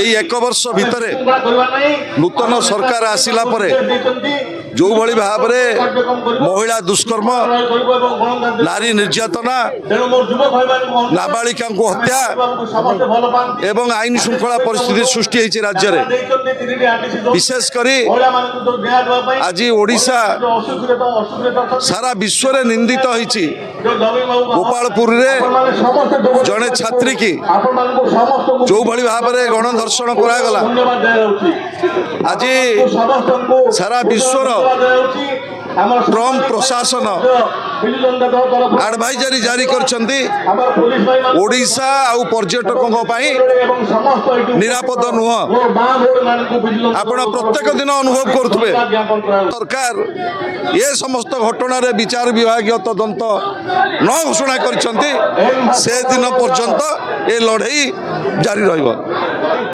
এই এক বর্ষ ভিতরে নূতন সরকার আসিলা পরে जो भली भाव महिला दुष्कर्म नारी निर्यातना नाबालिका हत्या एवं आईन श्रृंखला परिस्थिति सृष्टि होती राज्य में विशेषकर आज ओडिशा सारा विश्व में निंदित होती गोपालपुर जड़े छात्री की जो भली भाव गणधर्षण करागला आज सारा विश्वर ट्रम्प प्रशासन एडवाइजरी जारी करछंती ओडिशा आउ पर्यटकों निरापद नुह आपण प्रत्येक दिन अनुभव करुवे सरकार ये समस्त घटना विचार विभाग तदंत न घोषणा करछंती से दिन पर्यंत ये लड़ाई जारी रहिबो।